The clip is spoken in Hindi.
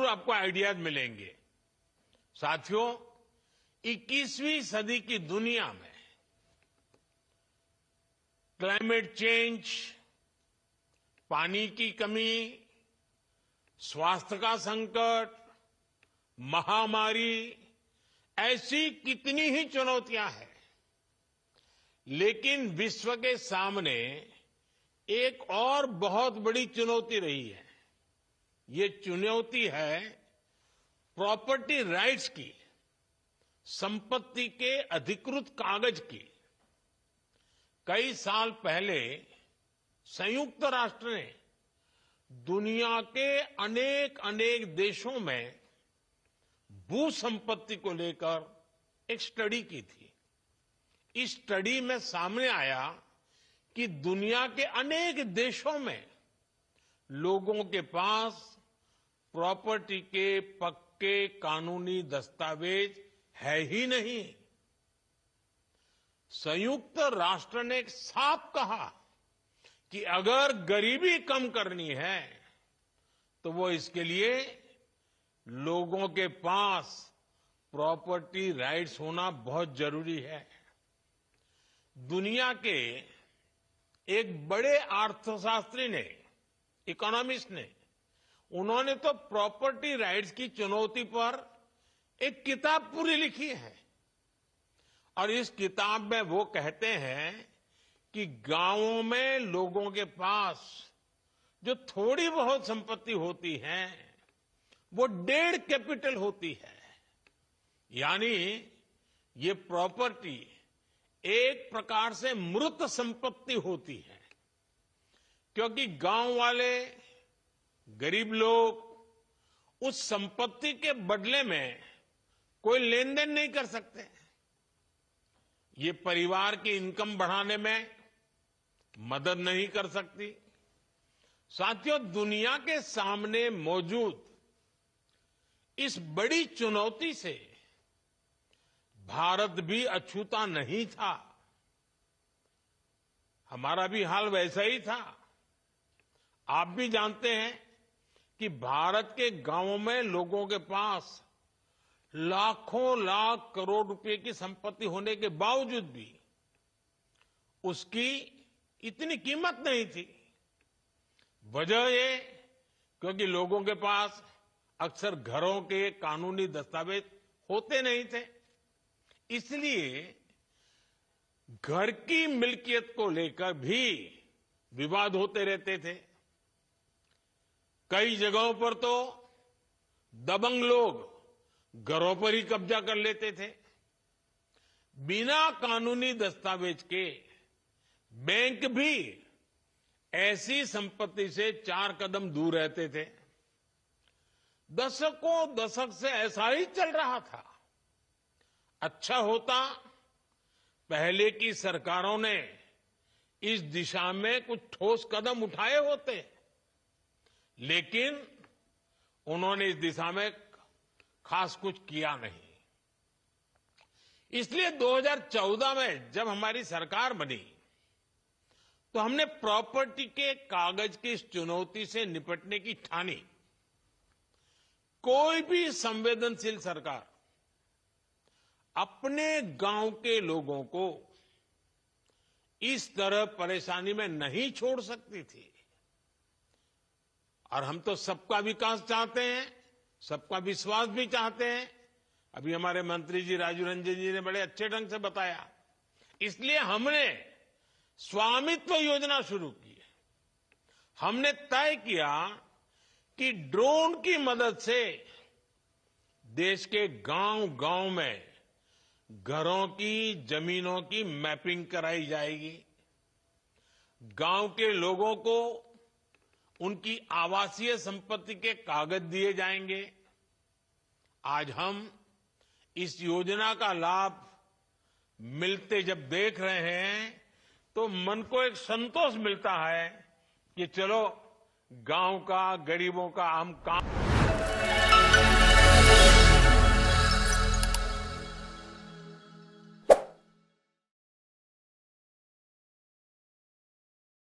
जरूर आपको आइडियाज मिलेंगे। साथियों, 21वीं सदी की दुनिया में क्लाइमेट चेंज, पानी की कमी, स्वास्थ्य का संकट, महामारी, ऐसी कितनी ही चुनौतियां हैं, लेकिन विश्व के सामने एक और बहुत बड़ी चुनौती रही है। ये चुनौती है प्रॉपर्टी राइट्स की, संपत्ति के अधिकृत कागज की। कई साल पहले संयुक्त राष्ट्र ने दुनिया के अनेक देशों में भू संपत्ति को लेकर एक स्टडी की थी। इस स्टडी में सामने आया कि दुनिया के अनेक देशों में लोगों के पास प्रॉपर्टी के पक्के कानूनी दस्तावेज है ही नहीं। संयुक्त राष्ट्र ने साफ कहा कि अगर गरीबी कम करनी है तो वो इसके लिए लोगों के पास प्रॉपर्टी राइट्स होना बहुत जरूरी है। दुनिया के एक बड़े अर्थशास्त्री ने, इकोनॉमिस्ट ने, उन्होंने तो प्रॉपर्टी राइट्स की चुनौती पर एक किताब पूरी लिखी है। और इस किताब में वो कहते हैं कि गांवों में लोगों के पास जो थोड़ी बहुत संपत्ति होती है वो 1.5 कैपिटल होती है। यानी ये प्रॉपर्टी एक प्रकार से मृत संपत्ति होती है, क्योंकि गांव वाले गरीब लोग उस संपत्ति के बदले में कोई लेन देन नहीं कर सकते। ये परिवार की इनकम बढ़ाने में मदद नहीं कर सकती। साथियों, दुनिया के सामने मौजूद इस बड़ी चुनौती से भारत भी अछूता नहीं था। हमारा भी हाल वैसा ही था। आप भी जानते हैं कि भारत के गांवों में लोगों के पास लाखों लाख करोड़ रुपए की संपत्ति होने के बावजूद भी उसकी इतनी कीमत नहीं थी। वजह ये क्योंकि लोगों के पास अक्सर घरों के कानूनी दस्तावेज होते नहीं थे। इसलिए घर की मिल्कियत को लेकर भी विवाद होते रहते थे। कई जगहों पर तो दबंग लोग घरों पर ही कब्जा कर लेते थे। बिना कानूनी दस्तावेज के बैंक भी ऐसी संपत्ति से 4 कदम दूर रहते थे। दशक से ऐसा ही चल रहा था। अच्छा होता पहले की सरकारों ने इस दिशा में कुछ ठोस कदम उठाए होते, लेकिन उन्होंने इस दिशा में खास कुछ किया नहीं। इसलिए 2014 में जब हमारी सरकार बनी तो हमने प्रॉपर्टी के कागज की इस चुनौती से निपटने की ठानी। कोई भी संवेदनशील सरकार अपने गांव के लोगों को इस तरह परेशानी में नहीं छोड़ सकती थी। और हम तो सबका विकास चाहते हैं, सबका विश्वास भी चाहते हैं। अभी हमारे मंत्री जी राजू रंजन जी ने बड़े अच्छे ढंग से बताया। इसलिए हमने स्वामित्व योजना शुरू की। हमने तय किया कि ड्रोन की मदद से देश के गांव-गांव में घरों की, जमीनों की मैपिंग कराई जाएगी। गांव के लोगों को उनकी आवासीय संपत्ति के कागज दिए जाएंगे। आज हम इस योजना का लाभ मिलते जब देख रहे हैं तो मन को एक संतोष मिलता है कि चलो गांव का, गरीबों का हम काम